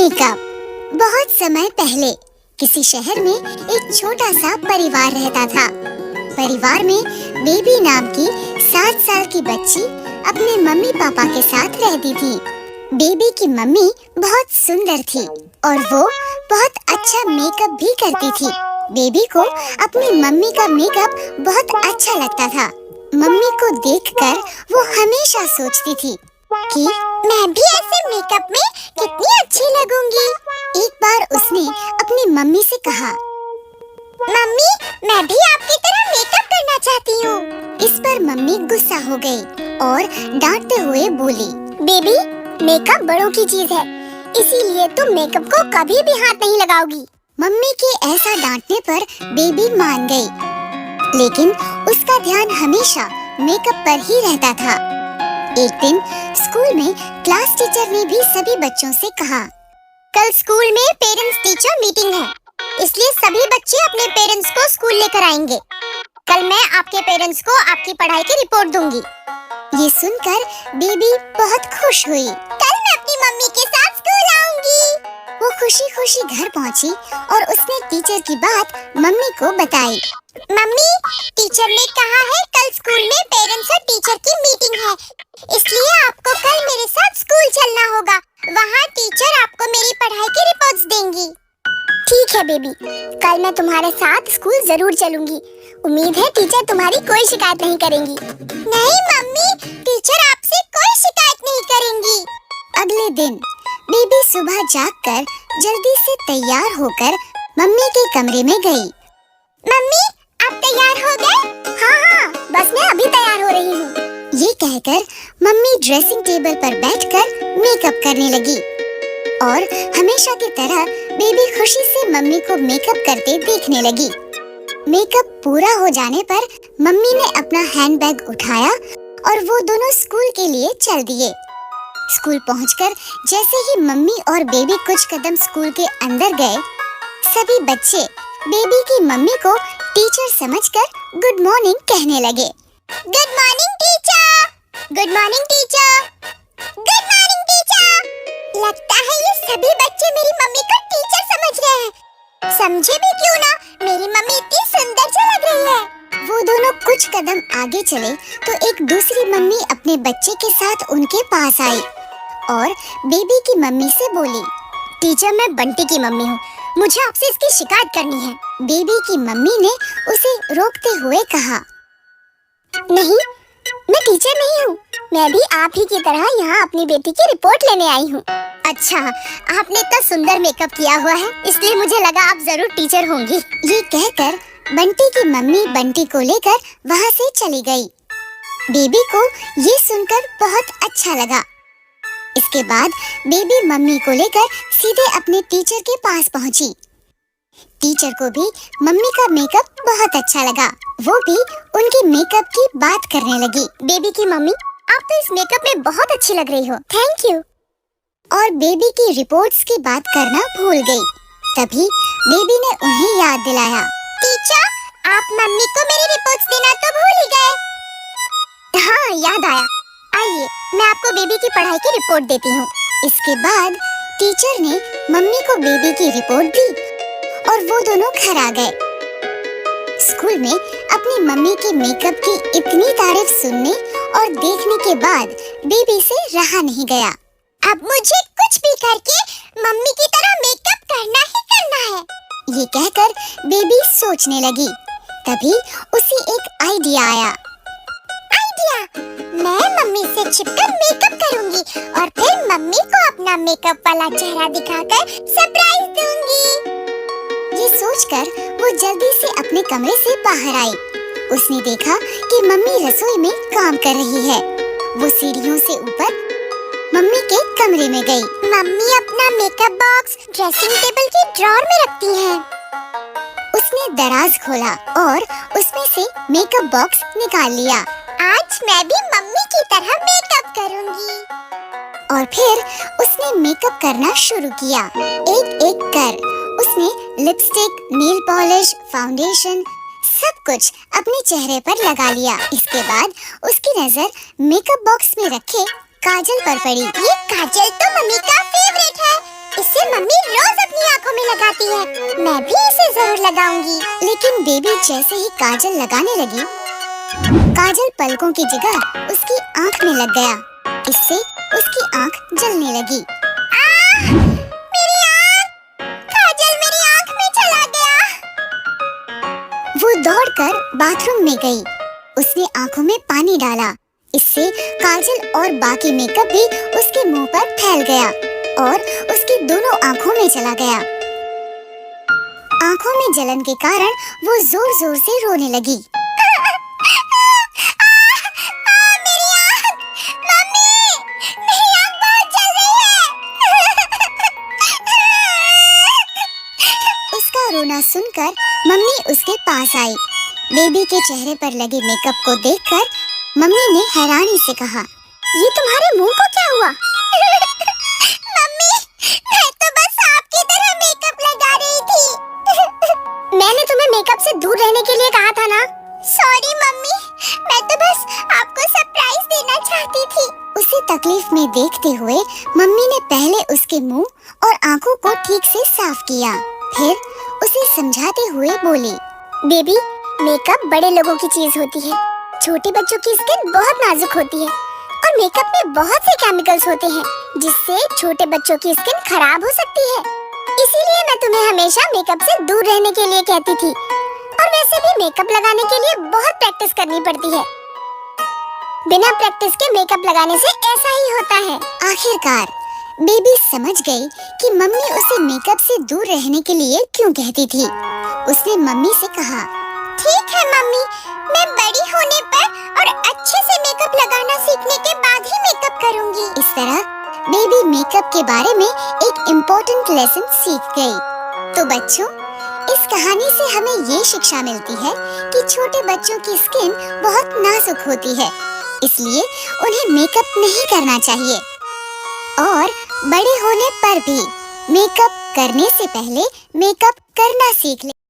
Makeup. बहुत समय पहले किसी शहर में एक छोटा सा परिवार रहता था। परिवार में बेबी नाम की 7 साल की बच्ची अपने मम्मी पापा के साथ रहती थी। बेबी की मम्मी बहुत सुंदर थी और वो बहुत अच्छा मेकअप भी करती थी। बेबी को अपनी मम्मी का मेकअप बहुत अच्छा लगता था। मम्मी को देखकर वो हमेशा सोचती थी कि मैं भी ऐसे मेकअप में कितनी अच्छी लगूंगी। एक बार उसने अपनी मम्मी से कहा, मम्मी, मैं भी आपकी तरह मेकअप करना चाहती हूँ। इस पर मम्मी गुस्सा हो गई और डांटते हुए बोली, बेबी, मेकअप बड़ों की चीज है, इसीलिए तुम मेकअप को कभी भी हाथ नहीं लगाओगी। मम्मी के ऐसा डांटने पर बेबी मान गई, लेकिन उसका ध्यान हमेशा मेकअप पर ही रहता था। एक दिन स्कूल में क्लास टीचर ने भी सभी बच्चों से कहा, कल स्कूल में पेरेंट्स टीचर मीटिंग है, इसलिए सभी बच्चे अपने पेरेंट्स को स्कूल लेकर आएंगे। कल मैं आपके पेरेंट्स को आपकी पढ़ाई की रिपोर्ट दूंगी। ये सुनकर बेबी बहुत खुश हुई। कल मैं अपनी मम्मी के साथ स्कूल आऊंगी। वो खुशी खुशी घर पहुंची और उसने टीचर की बात मम्मी को बताई। मम्मी, टीचर ने कहा है कल स्कूल में पेरेंट्स और टीचर की मीटिंग है, इसलिए आपको कल मेरे साथ स्कूल चलना होगा। वहाँ टीचर आपको मेरी पढ़ाई की रिपोर्ट्स देंगी। ठीक है बेबी, कल मैं तुम्हारे साथ स्कूल जरूर चलूंगी। उम्मीद है टीचर तुम्हारी कोई शिकायत नहीं करेंगी। नहीं मम्मी, टीचर आपसे कोई शिकायत नहीं करेंगी। अगले दिन बेबी सुबह जागकर जल्दी से तैयार होकर मम्मी के कमरे में गई। मम्मी, आप तैयार हो गए? हाँ, बस मैं अभी तैयार हो रही हूँ। ये कहकर मम्मी ड्रेसिंग टेबल पर बैठकर मेकअप करने लगी और हमेशा की तरह बेबी खुशी से मम्मी को मेकअप करते देखने लगी। मेकअप पूरा हो जाने पर मम्मी ने अपना हैंडबैग उठाया और वो दोनों स्कूल के लिए चल दिए। स्कूल पहुंचकर जैसे ही मम्मी और बेबी कुछ कदम स्कूल के अंदर गए, सभी बच्चे बेबी की मम्मी को टीचर समझकर गुड मॉर्निंग कहने लगे। Good morning teacher, good morning teacher, good morning teacher. लगता है ये सभी बच्चे मेरी मम्मी को टीचर समझ रहे हैं। समझे भी क्यों ना, मेरी मम्मी इतनी सुंदर सी लग रही है। वो दोनों कुछ कदम आगे चले तो एक दूसरी मम्मी अपने बच्चे के साथ उनके पास आई और बेबी की मम्मी से बोली, टीचर, मैं बंटी की मम्मी हूँ, मुझे आपसे इसकी शिकायत करनी है। बेबी की मम्मी ने उसे रोकते हुए कहा, नहीं, मैं टीचर नहीं हूँ, मैं भी आप ही की तरह यहाँ अपनी बेटी की रिपोर्ट लेने आई हूँ। अच्छा, आपने इतना सुंदर मेकअप किया हुआ है, इसलिए मुझे लगा आप जरूर टीचर होंगी। ये कहकर बंटी की मम्मी बंटी को लेकर वहाँ से चली गई। बेबी को ये सुनकर बहुत अच्छा लगा। इसके बाद बेबी मम्मी को लेकर सीधे अपने टीचर के पास पहुंची। टीचर को भी मम्मी का मेकअप बहुत अच्छा लगा। वो भी उनके मेकअप की बात करने लगी। बेबी की मम्मी, आप तो इस मेकअप में बहुत अच्छी लग रही हो, थैंक यू। और बेबी की रिपोर्ट्स की बात करना भूल गई। तभी बेबी ने उन्हें याद दिलाया, टीचर, आप मम्मी को मेरी रिपोर्ट्स देना तो भूल ही गए। हाँ, याद आया। आइए, मैं आपको बेबी की पढ़ाई की रिपोर्ट देती हूँ। इसके बाद टीचर ने मम्मी को बेबी की रिपोर्ट दी और वो दोनों घर आ गए। स्कूल में अपनी मम्मी के मेकअप की इतनी तारीफ सुनने और देखने के बाद बेबी से रहा नहीं गया। अब मुझे कुछ भी करके मम्मी की तरह मेकअप करना ही करना है। ये कहकर बेबी सोचने लगी। तभी उसे एक आइडिया आया। आइडिया, मैं मम्मी से छिपकर मेकअप करूंगी और फिर मम्मी को अपना मेकअप वाला चेहरा दिखाकर सरप्राइज दूंगी। ये सोचकर वो जल्दी से अपने कमरे से बाहर आई। उसने देखा कि मम्मी रसोई में काम कर रही है। वो सीढ़ियों से ऊपर मम्मी के कमरे में गई। मम्मी अपना मेकअप बॉक्स ड्रेसिंग टेबल के ड्रॉर में रखती है। उसने दराज खोला और उसमें से मेकअप बॉक्स निकाल लिया। आज मैं भी मम्मी की तरह मेकअप करूंगी। और फिर उसने मेकअप करना शुरू किया। एक एक कर उसने लिपस्टिक, नेल पॉलिश, फाउंडेशन सब कुछ अपने चेहरे पर लगा लिया। इसके बाद उसकी नजर मेकअप बॉक्स में रखे काजल पर पड़ी। ये काजल तो मम्मी का फेवरेट है, इससे लगाती है, मैं भी इसे जरूर लगाऊंगी। लेकिन बेबी जैसे ही काजल लगाने लगी, काजल पलकों की जगह उसकी आंख में लग गया। इससे उसकी आंख जलने लगी। मेरी आंख! काजल मेरी आंख में चला गया। वो दौड़कर बाथरूम में गई। उसने आंखों में पानी डाला। इससे काजल और बाकी मेकअप भी उसके मुंह पर फैल गया और उसकी दोनों आंखों में चला गया। आंखों में जलन के कारण वो जोर जोर से रोने लगी। मेरी आंख! मम्मी! मेरी आंख बहुत जल रही है। उसका रोना सुनकर मम्मी उसके पास आई। बेबी के चेहरे पर लगे मेकअप को देखकर मम्मी ने हैरानी से कहा, ये तुम्हारे मुंह को क्या हुआ? मम्मी, मैं तो बस आपकी तरह मेकअप लगा रही थी। मैंने तुम्हें मेकअप से दूर रहने के लिए कहा था ना। सॉरी मम्मी, मैं तो बस आपको सरप्राइज देना चाहती थी। उसे तकलीफ में देखते हुए मम्मी ने पहले उसके मुंह और आंखों को ठीक से साफ किया। फिर उसे समझाते हुए बोली, बेबी, मेकअप बड़े लोगों की चीज होती है। छोटे बच्चों की स्किन बहुत नाजुक होती है और मेकअप में बहुत से केमिकल्स होते हैं जिससे छोटे बच्चों की स्किन खराब हो सकती है। इसीलिए मैं तुम्हें हमेशा मेकअप से दूर रहने के लिए कहती थी। और वैसे भी मेकअप लगाने के लिए बहुत प्रैक्टिस करनी पड़ती है। बिना प्रैक्टिस के मेकअप लगाने से ऐसा ही होता है। आखिरकार बेबी समझ गई कि मम्मी उसे मेकअप से दूर रहने के लिए क्यों कहती थी। उसने मम्मी से कहा, ठीक है मम्मी, मैं बड़ी होने पर और अच्छे से मेकअप लगाना सीखने के बाद ही मेकअप करूंगी। इस तरह बेबी मेकअप के बारे में एक इम्पोर्टेंट लेसन सीख गई। तो बच्चों, इस कहानी से हमें ये शिक्षा मिलती है कि छोटे बच्चों की स्किन बहुत नाजुक होती है, इसलिए उन्हें मेकअप नहीं करना चाहिए। और बड़े होने पर भी मेकअप करने से पहले मेकअप करना सीख ले।